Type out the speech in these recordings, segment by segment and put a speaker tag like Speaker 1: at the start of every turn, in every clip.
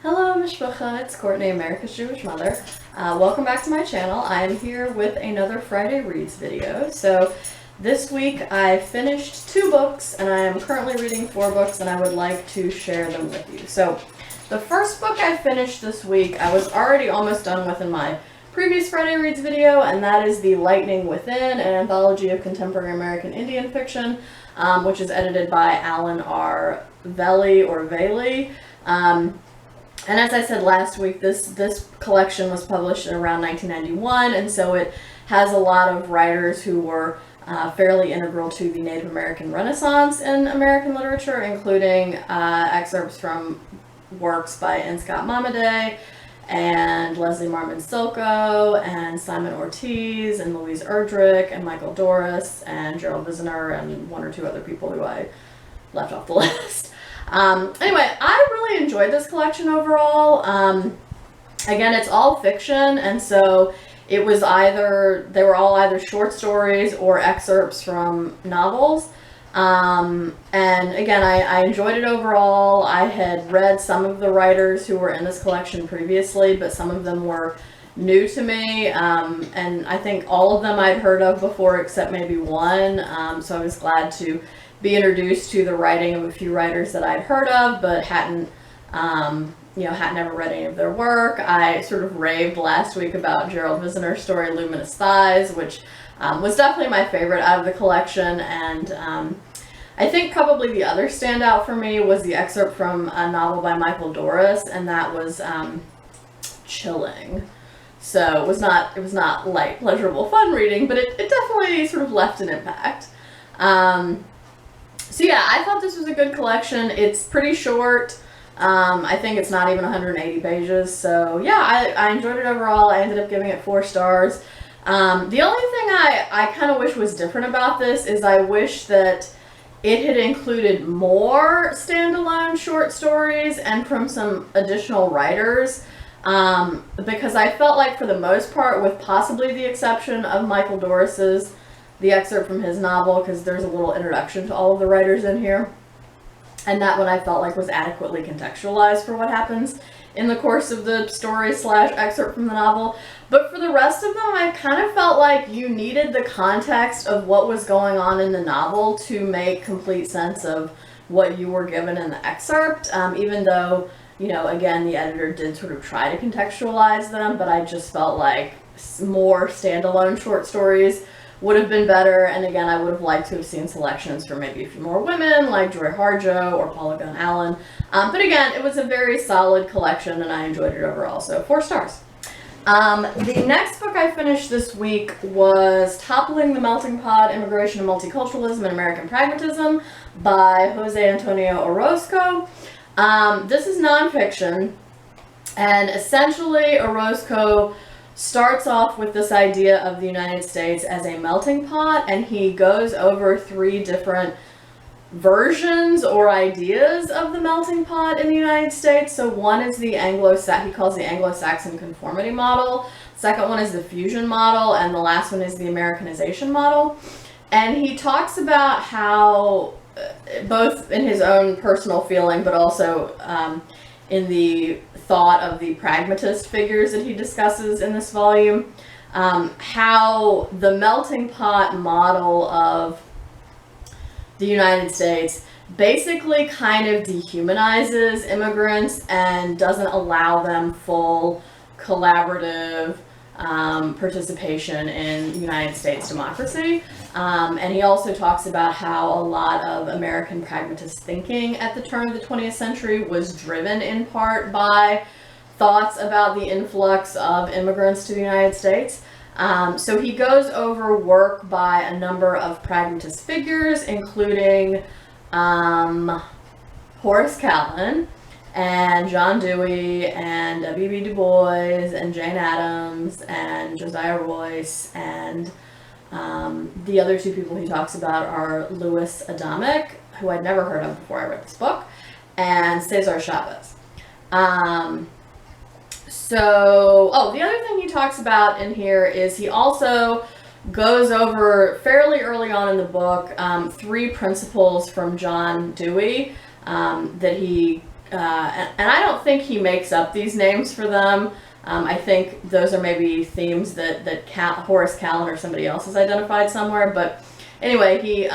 Speaker 1: Hello, Mishpacha. It's Courtney, America's Jewish mother. Welcome back to my channel. I'm here with another Friday Reads video. So this week I finished 2 books and I am currently reading 4 books and I would like to share them with you. So the first book I finished this week I was already almost done with in my previous Friday Reads video, and that is The Lightning Within, an anthology of contemporary American Indian fiction, which is edited by Alan R. Velie or Velie. And as I said last week, this collection was published in around 1991, and so it has a lot of writers who were fairly integral to the Native American Renaissance in American literature, including excerpts from works by N. Scott Momaday and Leslie Marmon Silko and Simon Ortiz and Louise Erdrich and Michael Doris and Gerald Visner and 1 or 2 other people who I left off the list. Anyway, I really enjoyed this collection overall. Again, it's all fiction, and so it was they were all either short stories or excerpts from novels. And again, I enjoyed it overall. I had read some of the writers who were in this collection previously, but some of them were new to me, and I think all of them I'd heard of before except maybe one, so I was glad to be introduced to the writing of a few writers that I'd heard of but hadn't ever read any of their work. I sort of raved last week about Gerald Visner's story Luminous Thighs, which was definitely my favorite out of the collection, and I think probably the other standout for me was the excerpt from a novel by Michael Doris, and that was chilling. So it was not light, pleasurable, fun reading, but it definitely sort of left an impact. So yeah, I thought this was a good collection. It's pretty short. I think it's not even 180 pages. So yeah, I enjoyed it overall. I ended up giving it 4 stars. The only thing I kind of wish was different about this is I wish that it had included more standalone short stories and from some additional writers. Because I felt like for the most part, with possibly the exception of Michael Doris's, the excerpt from his novel, because there's a little introduction to all of the writers in here, and that one I felt like was adequately contextualized for what happens in the course of the story / excerpt from the novel. But for the rest of them, I kind of felt like you needed the context of what was going on in the novel to make complete sense of what you were given in the excerpt, even though, again, the editor did sort of try to contextualize them, but I just felt like more standalone short stories would have been better, and again, I would have liked to have seen selections for maybe a few more women, like Joy Harjo or Paula Gunn Allen. But again, it was a very solid collection, and I enjoyed it overall, so 4 stars. The next book I finished this week was Toppling the Melting Pot, Immigration and Multiculturalism and American Pragmatism by Jose Antonio Orozco. This is nonfiction, and essentially Orozco starts off with this idea of the United States as a melting pot, and he goes over 3 different versions or ideas of the melting pot in the United States. So one is the he calls the Anglo-Saxon conformity model. Second one is the fusion model, and the last one is the Americanization model. And he talks about how, both in his own personal feeling, but also in the thought of the pragmatist figures that he discusses in this volume, how the melting pot model of the United States basically kind of dehumanizes immigrants and doesn't allow them full collaborative participation in United States democracy. And he also talks about how a lot of American pragmatist thinking at the turn of the 20th century was driven in part by thoughts about the influx of immigrants to the United States. So he goes over work by a number of pragmatist figures, including Horace Callan and John Dewey and W.B. Du Bois and Jane Addams and Josiah Royce, and the other 2 people he talks about are Louis Adamic, who I'd never heard of before I read this book, and Cesar Chavez. The other thing he talks about in here is he also goes over fairly early on in the book 3 principles from John Dewey that he and I don't think he makes up these names for them. I think those are maybe themes that Horace Callan or somebody else has identified somewhere. But anyway, he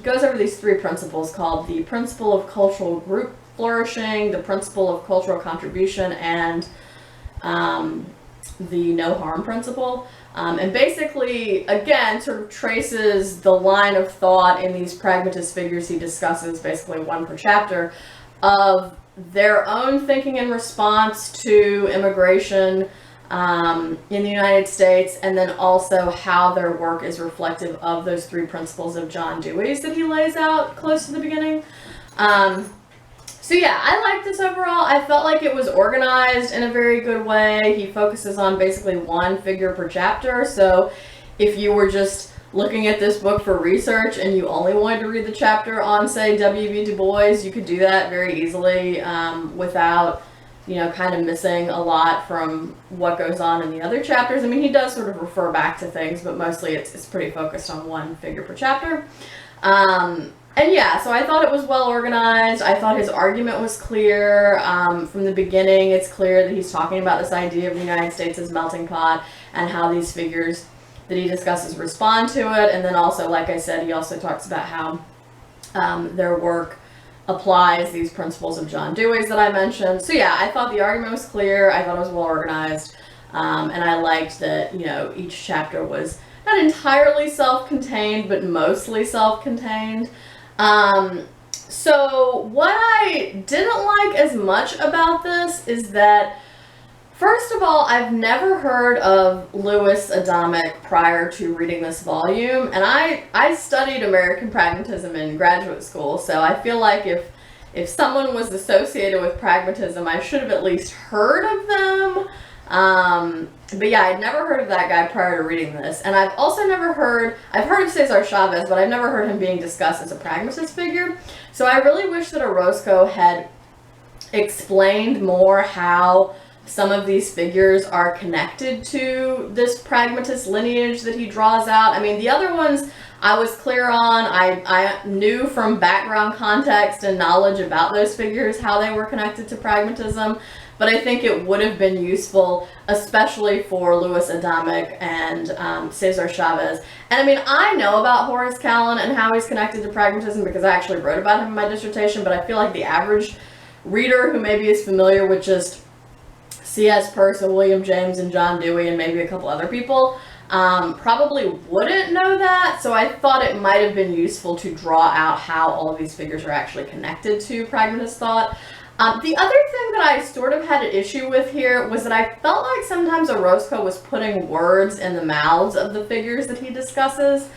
Speaker 1: goes over these 3 principles called the principle of cultural group flourishing, the principle of cultural contribution, and the no harm principle. And basically, again, sort of traces the line of thought in these pragmatist figures he discusses, basically 1 per chapter, of their own thinking in response to immigration in the United States, and then also how their work is reflective of those 3 principles of John Dewey's that he lays out close to the beginning. So yeah, I liked this overall. I felt like it was organized in a very good way. He focuses on basically 1 figure per chapter. So if you were just looking at this book for research and you only wanted to read the chapter on, say, W.B. Du Bois, you could do that very easily without, kind of missing a lot from what goes on in the other chapters. I mean, he does sort of refer back to things, but mostly it's pretty focused on 1 figure per chapter. And yeah, so I thought it was well organized. I thought his argument was clear. From the beginning, it's clear that he's talking about this idea of the United States as melting pot and how these figures that he discusses respond to it. And then also, like I said, he also talks about how their work applies these principles of John Dewey's that I mentioned. So yeah, I thought the argument was clear. I thought it was well organized. And I liked that, each chapter was not entirely self-contained, but mostly self-contained. So what I didn't like as much about this is that, first of all, I've never heard of Louis Adamic prior to reading this volume, and I studied American Pragmatism in graduate school, so I feel like if someone was associated with Pragmatism, I should have at least heard of them. But yeah, I'd never heard of that guy prior to reading this. And I've also I've heard of Cesar Chavez, but I've never heard him being discussed as a pragmatist figure. So I really wish that Orosco had explained more how some of these figures are connected to this pragmatist lineage that he draws out. I mean, the other ones I was clear on. I knew from background context and knowledge about those figures how they were connected to pragmatism. But I think it would have been useful, especially for Louis Adamic and Cesar Chavez. And I mean, I know about Horace Callan and how he's connected to pragmatism because I actually wrote about him in my dissertation, but I feel like the average reader who maybe is familiar with just C.S. Peirce and William James and John Dewey and maybe a couple other people probably wouldn't know that. So I thought it might have been useful to draw out how all of these figures are actually connected to pragmatist thought. The other thing that I sort of had an issue with here was that I felt like sometimes Orosco was putting words in the mouths of the figures that he discusses.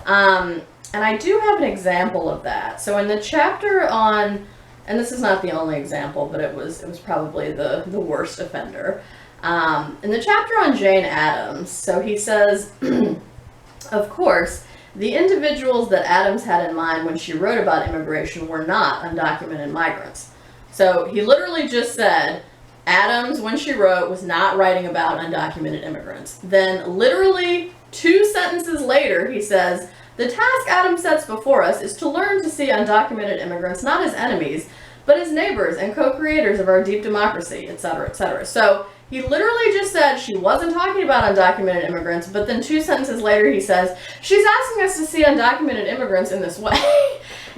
Speaker 1: And I do have an example of that. So in the chapter on, and this is not the only example, but it was probably the worst offender. In the chapter on Jane Addams, so he says, of course, the individuals that Addams had in mind when she wrote about immigration were not undocumented migrants. So he literally just said, Addams, when she wrote, was not writing about undocumented immigrants. Then literally 2 sentences later, he says, the task Addams sets before us is to learn to see undocumented immigrants not as enemies, but as neighbors and co-creators of our deep democracy, etc., etc. So he literally just said she wasn't talking about undocumented immigrants, but then 2 sentences later he says, she's asking us to see undocumented immigrants in this way.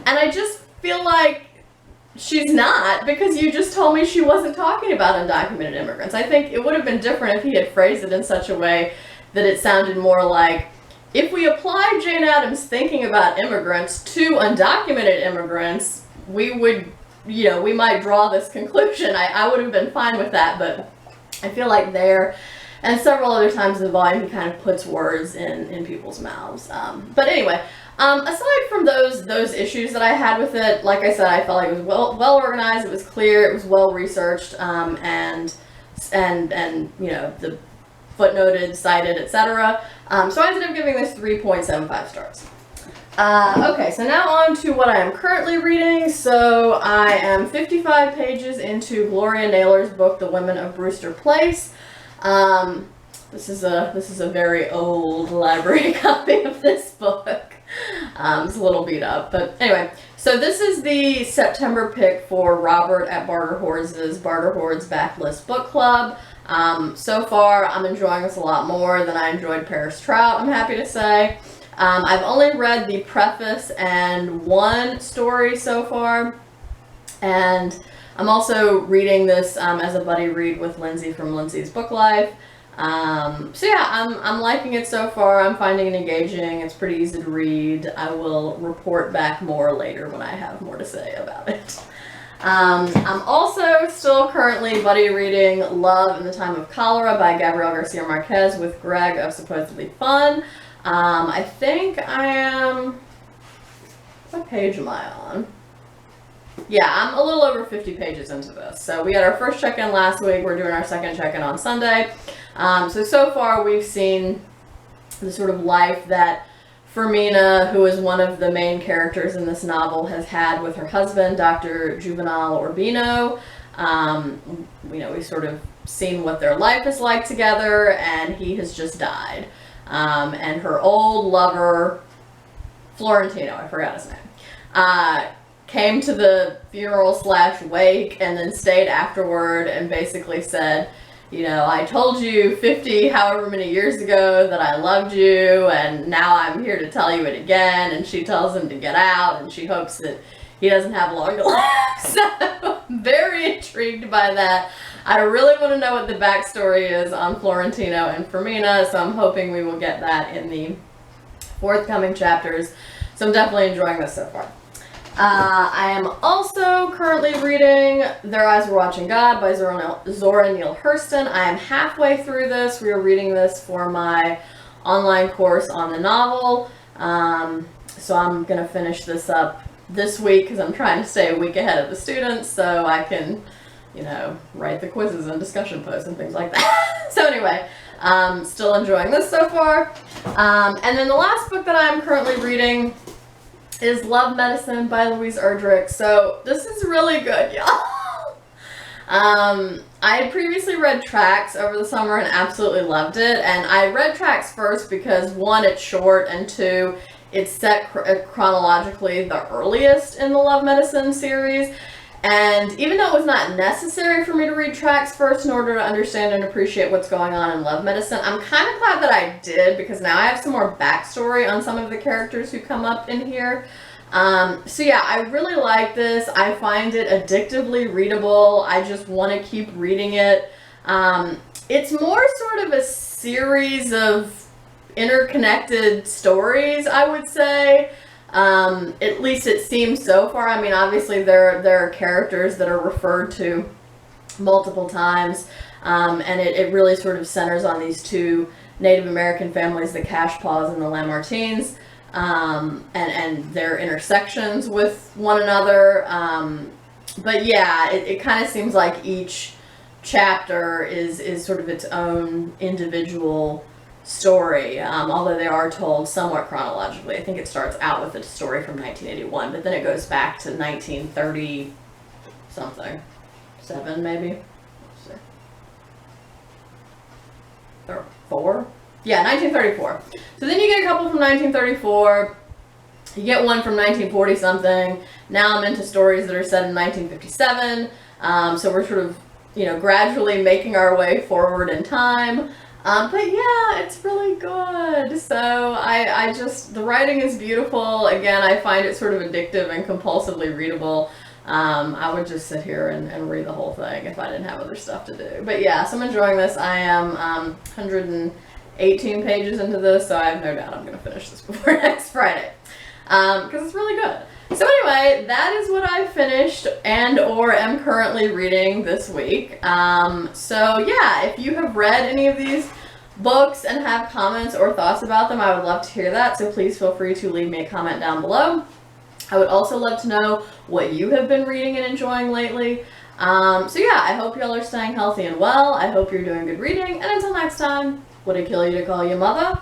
Speaker 1: And I just feel like she's not, because you just told me she wasn't talking about undocumented immigrants. I think it would have been different if he had phrased it in such a way that it sounded more like, if we apply Jane Addams' thinking about immigrants to undocumented immigrants, we would, we might draw this conclusion. I would have been fine with that, but I feel like there and several other times in the volume he kind of puts words in people's mouths. But anyway, aside from those issues that I had with it, like I said, I felt like it was well organized, it was clear, it was well researched, and the footnoted, cited, etc. So I ended up giving this 3.75 stars. Okay, so now on to what I am currently reading. So I am 55 pages into Gloria Naylor's book, The Women of Brewster Place. This is a very old library copy of this book. It's a little beat up, but anyway. So this is the September pick for Robert at Barter Hordes' Backlist Book Club. So far, I'm enjoying this a lot more than I enjoyed Paris Trout, I'm happy to say. I've only read the preface and one story so far, and I'm also reading this as a buddy read with Lindsay from Lindsay's Book Life. So yeah, I'm liking it so far. I'm finding it engaging. It's pretty easy to read. I will report back more later when I have more to say about it. I'm also still currently buddy reading Love in the Time of Cholera by Gabriel Garcia Marquez with Greg of Supposedly Fun. I think I am, what page am I on? Yeah, I'm a little over 50 pages into this. So we had our first check-in last week. We're doing our second check-in on Sunday. So far we've seen the sort of life that Fermina, who is one of the main characters in this novel, has had with her husband, Dr. Juvenal Urbino. We've sort of seen what their life is like together, and he has just died. And her old lover, Florentino, I forgot his name, came to the funeral/wake and then stayed afterward and basically said, I told you 50 however many years ago that I loved you, and now I'm here to tell you it again. And she tells him to get out, and she hopes that he doesn't have long to live. So I'm very intrigued by that. I really want to know what the backstory is on Florentino and Fermina, so I'm hoping we will get that in the forthcoming chapters. So I'm definitely enjoying this so far. I am also currently reading Their Eyes Were Watching God by Zora Neale Hurston. I am halfway through this. We are reading this for my online course on the novel. So I'm going to finish this up this week because I'm trying to stay a week ahead of the students so I can, write the quizzes and discussion posts and things like that. So anyway, still enjoying this so far. And then the last book that I'm currently reading is Love Medicine by Louise Erdrich. So this is really good, y'all. I had previously read Tracks over the summer and absolutely loved it. And I read Tracks first because, one, it's short, and two, it's set chronologically the earliest in the Love Medicine series. And even though it was not necessary for me to read Tracks first in order to understand and appreciate what's going on in Love Medicine, I'm kind of glad that I did, because now I have some more backstory on some of the characters who come up in here. So yeah, I really like this. I find it addictively readable. I just want to keep reading it. It's more sort of a series of interconnected stories, I would say. At least it seems so far. I mean, obviously there are characters that are referred to multiple times, and it really sort of centers on these two Native American families, the Cashpaws and the Lamartines, and their intersections with one another. But yeah, it kind of seems like each chapter is sort of its own individual story, although they are told somewhat chronologically. I think it starts out with a story from 1981, but then it goes back to 1930 something, 7 maybe. Let's see. 4? Yeah, 1934. So then you get a couple from 1934. You get one from 1940 something. Now I'm into stories that are set in 1957. So we're sort of, gradually making our way forward in time. But yeah, it's really good. So I just, the writing is beautiful. Again, I find it sort of addictive and compulsively readable. I would just sit here and read the whole thing if I didn't have other stuff to do. But yeah, so I'm enjoying this. I am 118 pages into this, so I have no doubt I'm going to finish this before next Friday. Because it's really good. So anyway, that is what I finished and or am currently reading this week. So yeah, if you have read any of these books and have comments or thoughts about them, I would love to hear that. So please feel free to leave me a comment down below. I would also love to know what you have been reading and enjoying lately. So yeah, I hope y'all are staying healthy and well. I hope you're doing good reading. And until next time, would it kill you to call you mother?